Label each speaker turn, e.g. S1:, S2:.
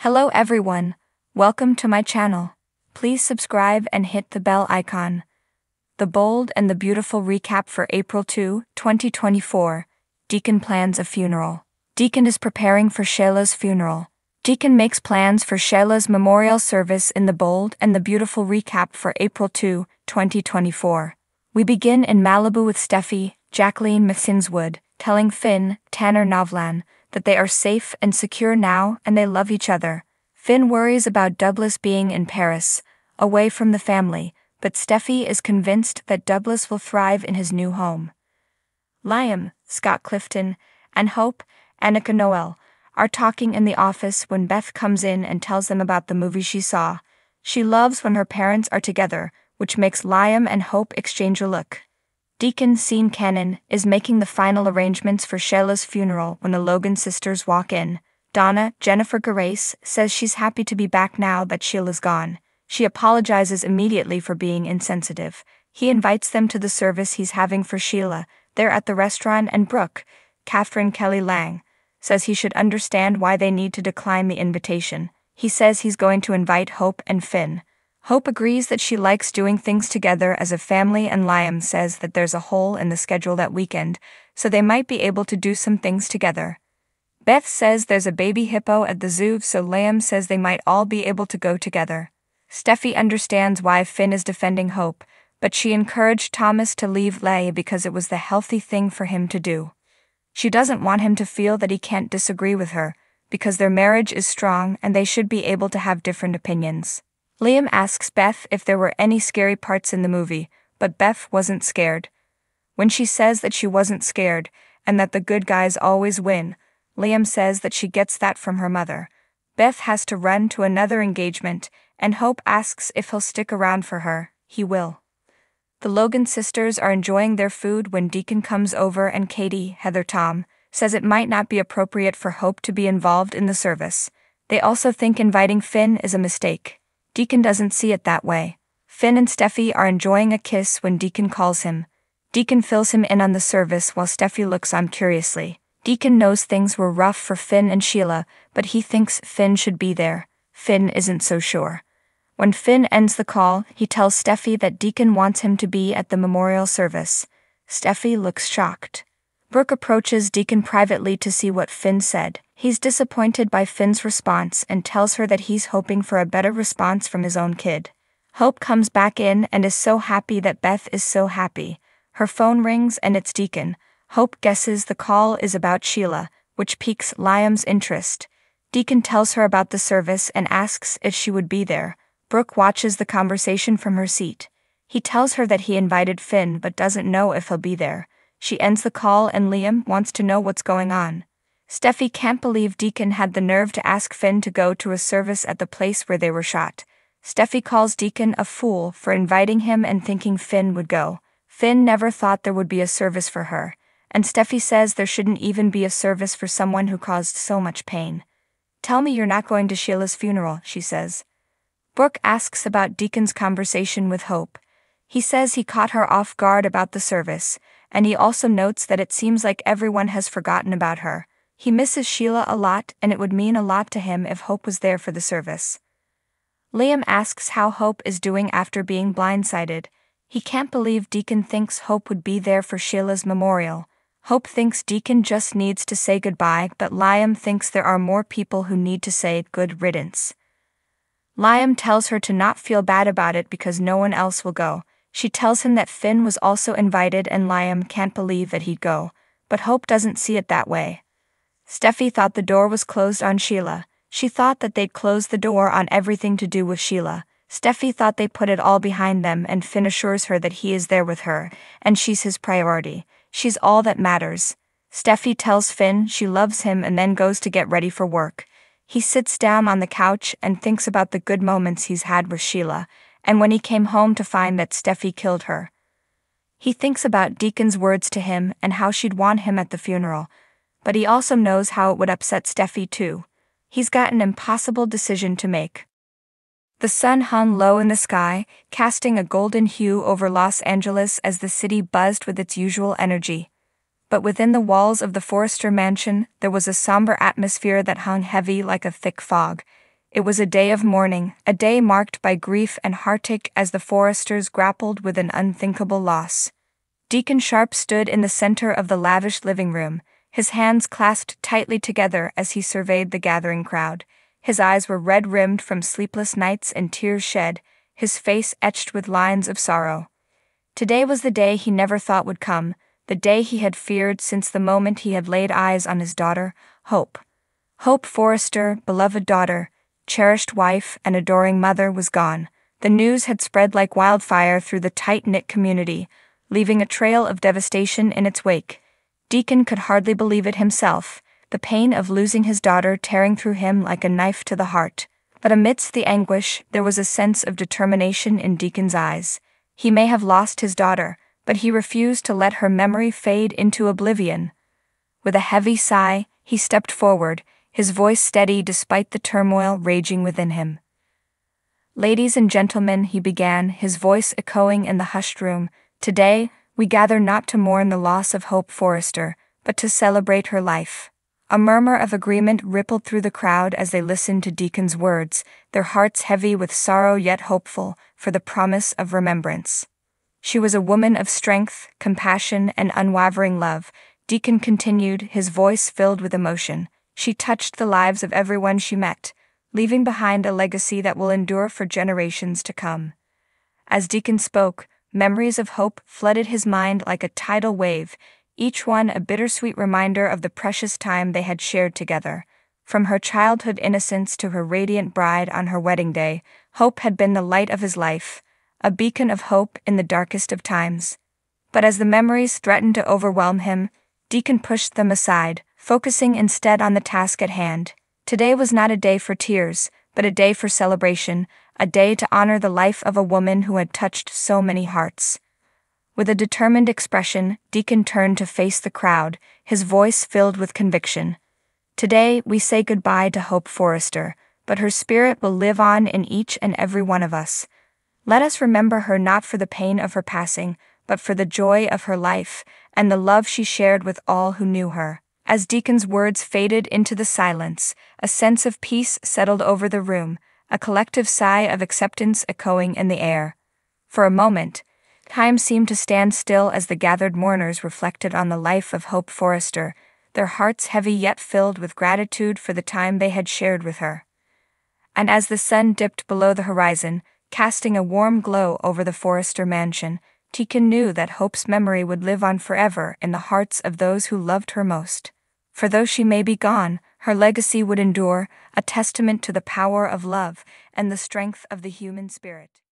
S1: Hello everyone, welcome to my channel. Please subscribe and hit the bell icon. The bold and the beautiful recap for April 2, 2024. Deacon plans a funeral. Deacon is preparing for Shayla's funeral. Deacon makes plans for Shayla's memorial service in the bold and the beautiful recap for April 2, 2024. We begin in Malibu with Steffi, Jacqueline McSinswood, telling Finn, Tanner Novlan, that they are safe and secure now and they love each other. Finn worries about Douglas being in Paris, away from the family, but Steffi is convinced that Douglas will thrive in his new home. Liam, Scott Clifton, and Hope, Annika Noel, are talking in the office when Beth comes in and tells them about the movie she saw. She loves when her parents are together, which makes Liam and Hope exchange a look. Deacon Sean Cannon is making the final arrangements for Shayla's funeral when the Logan sisters walk in. Donna, Jennifer Gerace, says she's happy to be back now that Sheila's gone. She apologizes immediately for being insensitive. He invites them to the service he's having for Sheila. They're at the restaurant and Brooke, Catherine Kelly Lang, says he should understand why they need to decline the invitation. He says he's going to invite Hope and Finn. Hope agrees that she likes doing things together as a family, and Liam says that there's a hole in the schedule that weekend, so they might be able to do some things together. Beth says there's a baby hippo at the zoo, so Liam says they might all be able to go together. Steffi understands why Finn is defending Hope, but she encouraged Thomas to leave Leigh because it was the healthy thing for him to do. She doesn't want him to feel that he can't disagree with her, because their marriage is strong and they should be able to have different opinions. Liam asks Beth if there were any scary parts in the movie, but Beth wasn't scared. When she says that she wasn't scared, and that the good guys always win, Liam says that she gets that from her mother. Beth has to run to another engagement, and Hope asks if he'll stick around for her. He will. The Logan sisters are enjoying their food when Deacon comes over, and Katie, Heather, Tom, says it might not be appropriate for Hope to be involved in the service. They also think inviting Finn is a mistake. Deacon doesn't see it that way. Finn and Steffi are enjoying a kiss when Deacon calls him. Deacon fills him in on the service while Steffi looks on curiously. Deacon knows things were rough for Finn and Sheila, but he thinks Finn should be there. Finn isn't so sure. When Finn ends the call, he tells Steffi that Deacon wants him to be at the memorial service. Steffi looks shocked. Brooke approaches Deacon privately to see what Finn said. He's disappointed by Finn's response and tells her that he's hoping for a better response from his own kid. Hope comes back in and is so happy that Beth is so happy. Her phone rings and it's Deacon. Hope guesses the call is about Sheila, which piques Liam's interest. Deacon tells her about the service and asks if she would be there. Brooke watches the conversation from her seat. He tells her that he invited Finn but doesn't know if he'll be there. She ends the call and Liam wants to know what's going on. Steffi can't believe Deacon had the nerve to ask Finn to go to a service at the place where they were shot. Steffi calls Deacon a fool for inviting him and thinking Finn would go. Finn never thought there would be a service for her, and Steffi says there shouldn't even be a service for someone who caused so much pain. "Tell me you're not going to Sheila's funeral," she says. Brooke asks about Deacon's conversation with Hope. He says he caught her off guard about the service, and he also notes that it seems like everyone has forgotten about her. He misses Sheila a lot, and it would mean a lot to him if Hope was there for the service. Liam asks how Hope is doing after being blindsided. He can't believe Deacon thinks Hope would be there for Sheila's memorial. Hope thinks Deacon just needs to say goodbye, but Liam thinks there are more people who need to say good riddance. Liam tells her to not feel bad about it because no one else will go. She tells him that Finn was also invited and Liam can't believe that he'd go, but Hope doesn't see it that way. Steffi thought the door was closed on Sheila. She thought that they'd closed the door on everything to do with Sheila. Steffi thought they put it all behind them, and Finn assures her that he is there with her, and she's his priority. She's all that matters. Steffi tells Finn she loves him and then goes to get ready for work. He sits down on the couch and thinks about the good moments he's had with Sheila, and when he came home to find that Steffi killed her. He thinks about Deacon's words to him and how she'd want him at the funeral, but he also knows how it would upset Steffi too. He's got an impossible decision to make. The sun hung low in the sky, casting a golden hue over Los Angeles as the city buzzed with its usual energy. But within the walls of the Forrester mansion, there was a somber atmosphere that hung heavy like a thick fog. It was a day of mourning, a day marked by grief and heartache as the Forresters grappled with an unthinkable loss. Deacon Sharp stood in the center of the lavish living room, his hands clasped tightly together as he surveyed the gathering crowd. His eyes were red-rimmed from sleepless nights and tears shed, his face etched with lines of sorrow. Today was the day he never thought would come, the day he had feared since the moment he had laid eyes on his daughter, Hope. Hope Forrester, beloved daughter, cherished wife and adoring mother, was gone. The news had spread like wildfire through the tight-knit community, leaving a trail of devastation in its wake. Deacon could hardly believe it himself, the pain of losing his daughter tearing through him like a knife to the heart. But amidst the anguish, there was a sense of determination in Deacon's eyes. He may have lost his daughter, but he refused to let her memory fade into oblivion. With a heavy sigh, he stepped forward, his voice steady despite the turmoil raging within him. "Ladies and gentlemen," he began, his voice echoing in the hushed room, "today, we gather not to mourn the loss of Hope Forrester, but to celebrate her life." A murmur of agreement rippled through the crowd as they listened to Deacon's words, their hearts heavy with sorrow yet hopeful for the promise of remembrance. "She was a woman of strength, compassion, and unwavering love," Deacon continued, his voice filled with emotion. "She touched the lives of everyone she met, leaving behind a legacy that will endure for generations to come." As Deacon spoke, memories of Hope flooded his mind like a tidal wave, each one a bittersweet reminder of the precious time they had shared together. From her childhood innocence to her radiant bride on her wedding day, Hope had been the light of his life, a beacon of hope in the darkest of times. But as the memories threatened to overwhelm him, Deacon pushed them aside, focusing instead on the task at hand. Today was not a day for tears, but a day for celebration, a day to honor the life of a woman who had touched so many hearts. With a determined expression, Deacon turned to face the crowd, his voice filled with conviction. "Today, we say goodbye to Hope Forrester, but her spirit will live on in each and every one of us. Let us remember her not for the pain of her passing, but for the joy of her life and the love she shared with all who knew her." As Deacon's words faded into the silence, a sense of peace settled over the room, a collective sigh of acceptance echoing in the air. For a moment, time seemed to stand still as the gathered mourners reflected on the life of Hope Forrester, their hearts heavy yet filled with gratitude for the time they had shared with her. And as the sun dipped below the horizon, casting a warm glow over the Forrester mansion, Deacon knew that Hope's memory would live on forever in the hearts of those who loved her most. For though she may be gone, her legacy would endure, a testament to the power of love and the strength of the human spirit.